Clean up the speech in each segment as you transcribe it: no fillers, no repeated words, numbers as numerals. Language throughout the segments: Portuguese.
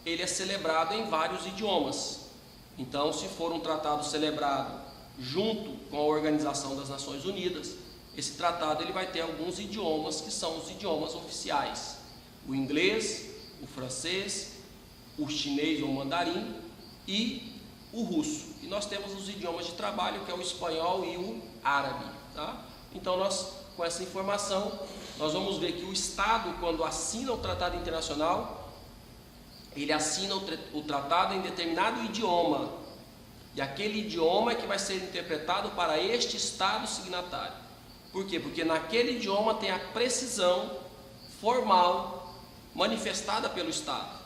ele é celebrado em vários idiomas. Então, se for um tratado celebrado junto com a Organização das Nações Unidas, esse tratado ele vai ter alguns idiomas que são os idiomas oficiais: o inglês, o francês, o chinês ou mandarim e o russo. E nós temos os idiomas de trabalho, que é o espanhol e o árabe, tá? Então, com essa informação, nós vamos ver que o Estado, quando assina o tratado internacional, ele assina o tratado em determinado idioma, e aquele idioma é que vai ser interpretado para este Estado signatário. Por quê? Porque naquele idioma tem a precisão formal manifestada pelo Estado.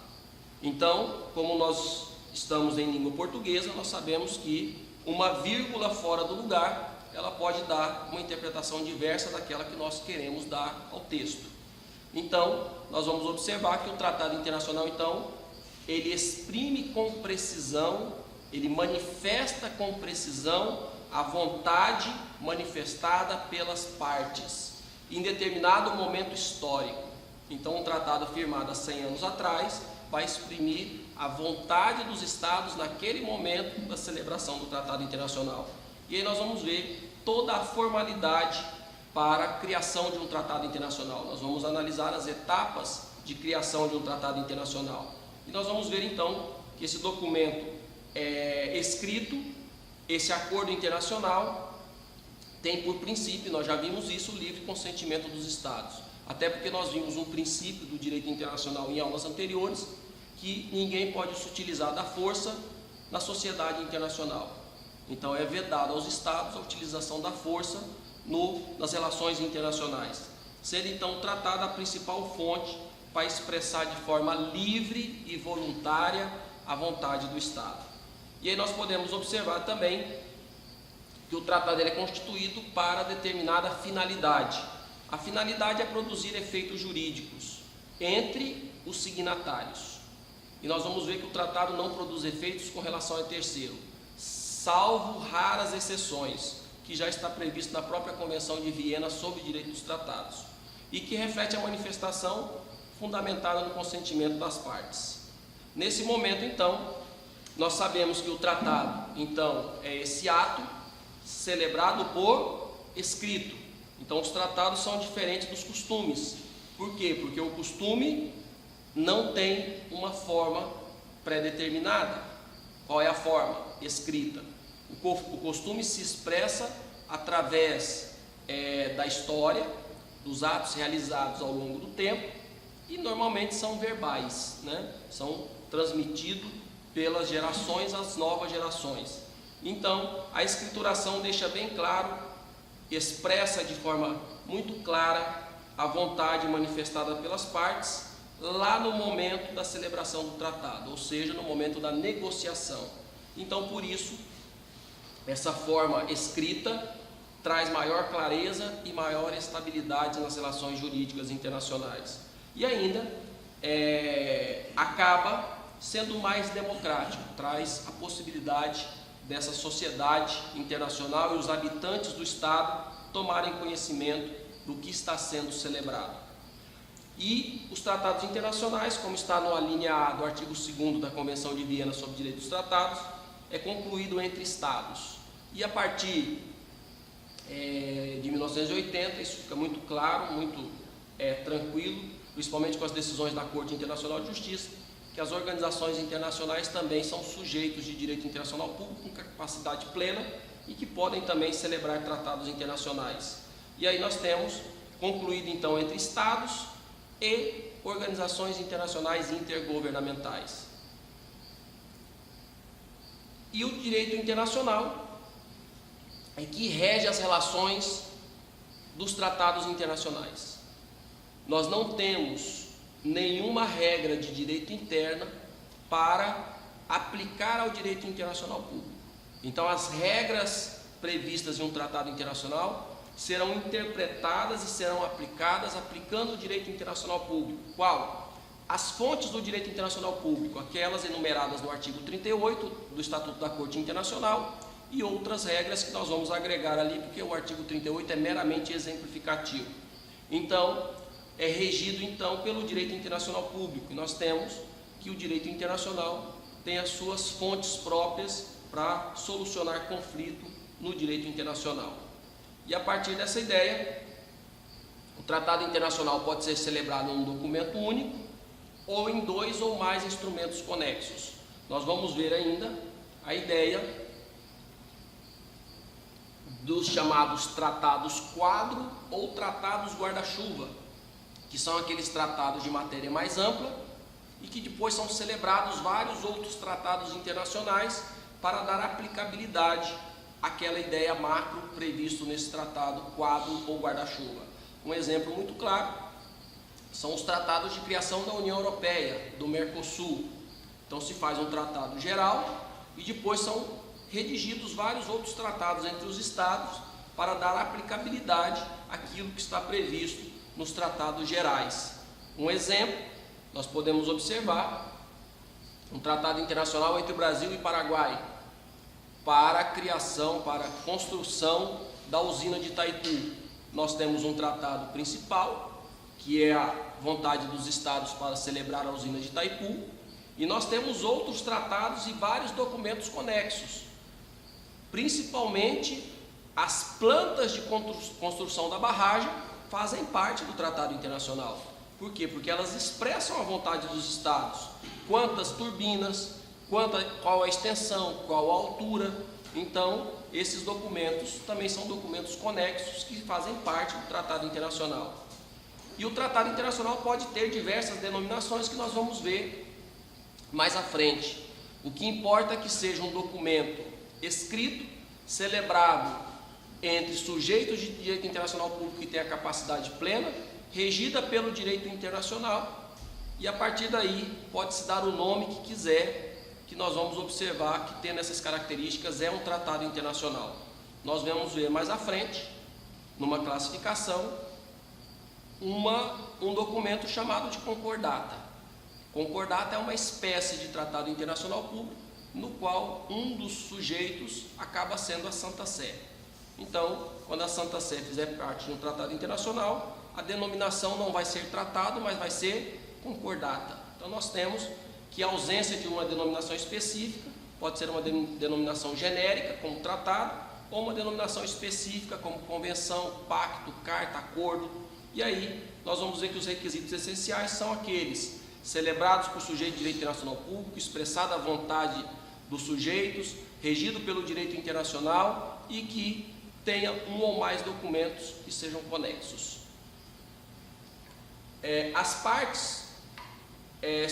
Então, como nós estamos em língua portuguesa, nós sabemos que uma vírgula fora do lugar, ela pode dar uma interpretação diversa daquela que nós queremos dar ao texto. Então, nós vamos observar que o tratado internacional, então, ele exprime com precisão, ele manifesta com precisão a vontade manifestada pelas partes em determinado momento histórico. Então, um tratado firmado há 100 anos atrás vai exprimir a vontade dos Estados naquele momento da celebração do tratado internacional. E aí nós vamos ver toda a formalidade para a criação de um tratado internacional. Nós vamos analisar as etapas de criação de um tratado internacional. E nós vamos ver então que esse documento escrito, esse acordo internacional, tem por princípio, nós já vimos isso, o livre consentimento dos Estados. Até porque nós vimos um princípio do direito internacional em aulas anteriores, que ninguém pode se utilizar da força na sociedade internacional. Então é vedado aos Estados a utilização da força nas relações internacionais, sendo então tratada a principal fonte para expressar de forma livre e voluntária a vontade do Estado. E aí nós podemos observar também que o tratado é constituído para determinada finalidade. A finalidade é produzir efeitos jurídicos entre os signatários. E nós vamos ver que o tratado não produz efeitos com relação a terceiro, salvo raras exceções, que já está previsto na própria Convenção de Viena sobre o Direito dos Tratados, e que reflete a manifestação fundamentada no consentimento das partes. Nesse momento, então, nós sabemos que o tratado, então, é esse ato celebrado por escrito. Então, os tratados são diferentes dos costumes. Por quê? Porque o costume não tem uma forma pré-determinada. Qual é a forma? Escrita. O costume se expressa através da história, dos atos realizados ao longo do tempo, e normalmente são verbais, né? São transmitidos pelas gerações às novas gerações. Então, a escrituração deixa bem claro, expressa de forma muito clara a vontade manifestada pelas partes lá no momento da celebração do tratado, ou seja, no momento da negociação. Então, por isso, essa forma escrita traz maior clareza e maior estabilidade nas relações jurídicas internacionais. E ainda acaba sendo mais democrático, traz a possibilidade dessa sociedade internacional e os habitantes do Estado tomarem conhecimento do que está sendo celebrado. E os tratados internacionais, como está na linha A do artigo 2º da Convenção de Viena sobre o Direito dos Tratados, é concluído entre Estados. E a partir de 1980, isso fica muito claro, muito tranquilo, principalmente com as decisões da Corte Internacional de Justiça, que as organizações internacionais também são sujeitos de direito internacional público com capacidade plena e que podem também celebrar tratados internacionais. E aí nós temos concluído então entre Estados e organizações internacionais intergovernamentais. E o direito internacional é que rege as relações dos tratados internacionais. Nós não temos nenhuma regra de direito interno para aplicar ao direito internacional público. Então, as regras previstas em um tratado internacional serão interpretadas e serão aplicadas aplicando o direito internacional público. Qual? As fontes do direito internacional público, aquelas enumeradas no artigo 38 do Estatuto da Corte Internacional, e outras regras que nós vamos agregar ali, porque o artigo 38 é meramente exemplificativo. Então, é regido então pelo direito internacional público, e nós temos que o direito internacional tem as suas fontes próprias para solucionar conflito no direito internacional. E a partir dessa ideia, o tratado internacional pode ser celebrado em um documento único ou em 2 ou mais instrumentos conexos. Nós vamos ver ainda a ideia dos chamados tratados quadro ou tratados guarda-chuva, que são aqueles tratados de matéria mais ampla e que depois são celebrados vários outros tratados internacionais para dar aplicabilidade àquela ideia macro previsto nesse tratado quadro ou guarda-chuva. Um exemplo muito claro são os tratados de criação da União Europeia, do Mercosul. Então se faz um tratado geral e depois são redigidos vários outros tratados entre os estados para dar aplicabilidade àquilo que está previsto nos tratados gerais. Um exemplo, nós podemos observar um tratado internacional entre o Brasil e Paraguai para a criação, para a construção da usina de Itaipu. Nós temos um tratado principal, que é a vontade dos estados para celebrar a usina de Itaipu, e nós temos outros tratados e vários documentos conexos. Principalmente as plantas de construção da barragem fazem parte do tratado internacional. Por quê? Porque elas expressam a vontade dos estados. Quantas turbinas, qual a extensão, qual a altura. Então, esses documentos também são documentos conexos que fazem parte do tratado internacional. E o tratado internacional pode ter diversas denominações que nós vamos ver mais à frente. O que importa é que seja um documento escrito, celebrado entre sujeitos de direito internacional público que têm a capacidade plena, regida pelo direito internacional, e a partir daí pode-se dar o nome que quiser, que nós vamos observar que tendo essas características é um tratado internacional. Nós vamos ver mais à frente, numa classificação, um documento chamado de concordata. Concordata é uma espécie de tratado internacional público, no qual um dos sujeitos acaba sendo a Santa Sé. Então, quando a Santa Sé fizer parte de um tratado internacional, a denominação não vai ser tratado, mas vai ser concordata. Então, nós temos que a ausência de uma denominação específica pode ser uma denominação genérica, como tratado, ou uma denominação específica, como convenção, pacto, carta, acordo. E aí, nós vamos ver que os requisitos essenciais são aqueles celebrados por sujeito de direito internacional público, expressada a vontade dos sujeitos, regido pelo direito internacional e que tenha um ou mais documentos que sejam conexos. As partes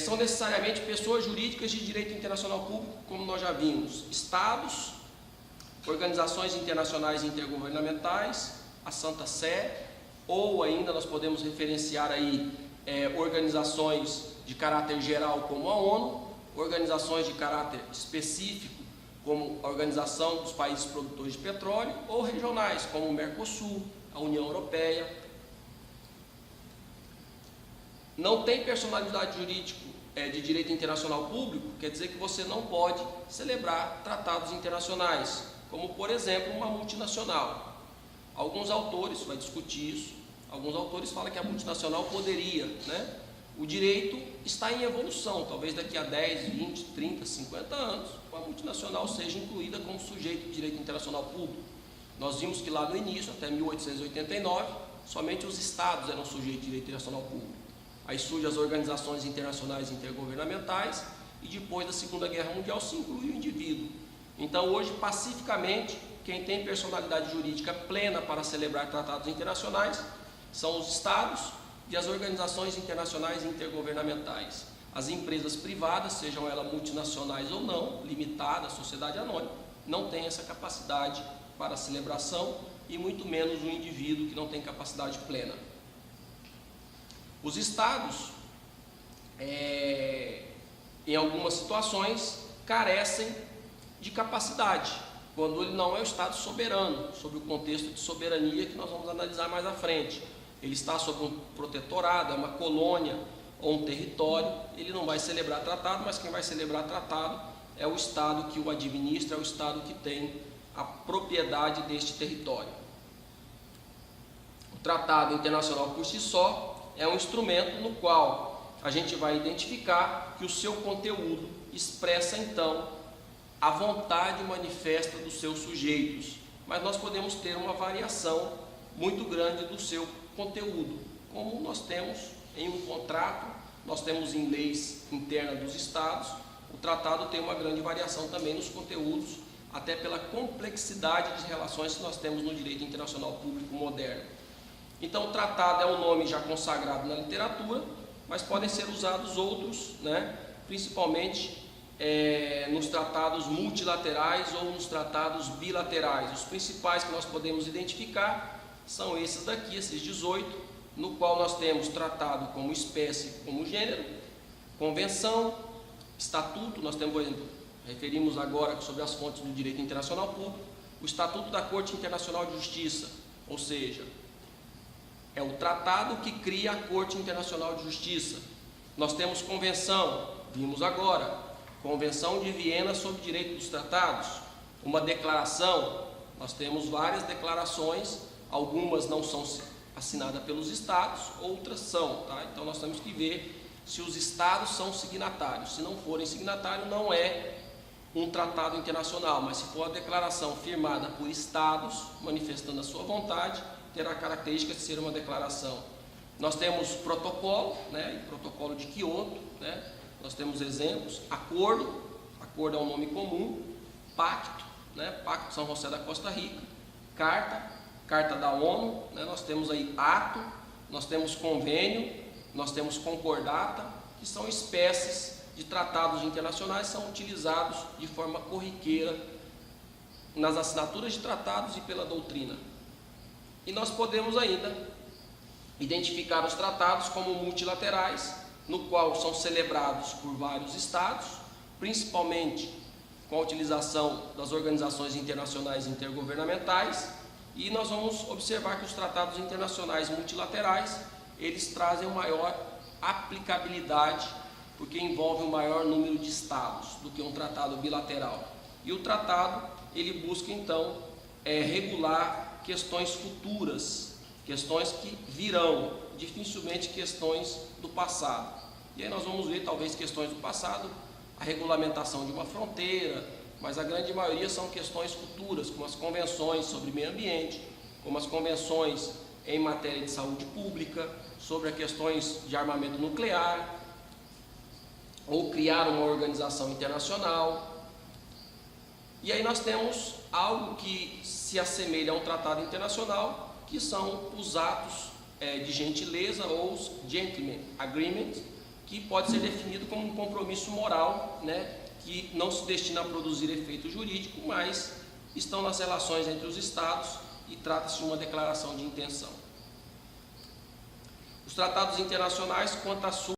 são necessariamente pessoas jurídicas de direito internacional público, como nós já vimos, estados, organizações internacionais intergovernamentais, a Santa Sé, ou ainda nós podemos referenciar aí organizações de caráter geral como a ONU, organizações de caráter específico como a Organização dos Países Produtores de Petróleo, ou regionais como o Mercosul, a União Europeia. Não tem personalidade jurídica de direito internacional público, quer dizer que você não pode celebrar tratados internacionais, como por exemplo uma multinacional. Alguns autores vai discutir isso, alguns autores falam que a multinacional poderia, né? O direito está em evolução, talvez daqui a 10, 20, 30, 50 anos, a multinacional seja incluída como sujeito de direito internacional público. Nós vimos que lá no início, até 1889, somente os estados eram sujeitos de direito internacional público. Aí surgem as organizações internacionais intergovernamentais e depois da Segunda Guerra Mundial se inclui o indivíduo. Então hoje, pacificamente, quem tem personalidade jurídica plena para celebrar tratados internacionais são os estados e as organizações internacionais intergovernamentais. As empresas privadas, sejam elas multinacionais ou não, limitadas, sociedade anônima, não têm essa capacidade para a celebração e muito menos o indivíduo que não tem capacidade plena. Os estados, em algumas situações, carecem de capacidade, quando ele não é o estado soberano, sob o contexto de soberania que nós vamos analisar mais à frente. Ele está sob um protetorado, é uma colônia ou um território, ele não vai celebrar tratado, mas quem vai celebrar tratado é o Estado que o administra, é o Estado que tem a propriedade deste território. O tratado internacional por si só é um instrumento no qual a gente vai identificar que o seu conteúdo expressa então a vontade manifesta dos seus sujeitos, mas nós podemos ter uma variação muito grande do seu conteúdo, como nós temos em um contrato, nós temos em leis internas dos estados. O tratado tem uma grande variação também nos conteúdos, até pela complexidade de relações que nós temos no direito internacional público moderno. Então, o tratado é um nome já consagrado na literatura, mas podem ser usados outros, principalmente nos tratados multilaterais ou nos tratados bilaterais. Os principais que nós podemos identificar são esses daqui, esses 18, no qual nós temos tratado como espécie, como gênero, convenção, estatuto. Nós temos, por exemplo, referimos agora sobre as fontes do direito internacional público, o Estatuto da Corte Internacional de Justiça, ou seja, é o tratado que cria a Corte Internacional de Justiça. Nós temos convenção, vimos agora, Convenção de Viena sobre Direito dos Tratados, uma declaração. Nós temos várias declarações, algumas não são assinadas pelos estados, outras são, Então nós temos que ver se os estados são signatários. Se não forem signatários, não é um tratado internacional, mas se for a declaração firmada por estados, manifestando a sua vontade, terá a característica de ser uma declaração. Nós temos protocolo, protocolo de Quioto, nós temos exemplos, acordo é um nome comum, pacto, Pacto São José da Costa Rica, carta da ONU, nós temos aí ato, nós temos convênio, nós temos concordata, que são espécies de tratados internacionais, são utilizados de forma corriqueira nas assinaturas de tratados e pela doutrina. E nós podemos ainda identificar os tratados como multilaterais, no qual são celebrados por vários estados, principalmente com a utilização das organizações internacionais intergovernamentais, e nós vamos observar que os tratados internacionais multilaterais, eles trazem maior aplicabilidade, porque envolve um maior número de estados do que um tratado bilateral. E o tratado, ele busca então regular questões futuras, questões que virão, dificilmente questões do passado. E aí nós vamos ver talvez questões do passado, a regulamentação de uma fronteira, mas a grande maioria são questões futuras, como as convenções sobre meio ambiente, como as convenções em matéria de saúde pública, sobre as questões de armamento nuclear, ou criar uma organização internacional. E aí nós temos algo que se assemelha a um tratado internacional, que são os atos de gentileza ou os gentleman agreement, que pode ser definido como um compromisso moral, que não se destina a produzir efeito jurídico, mas estão nas relações entre os estados e trata-se de uma declaração de intenção. Os tratados internacionais, quanto à sua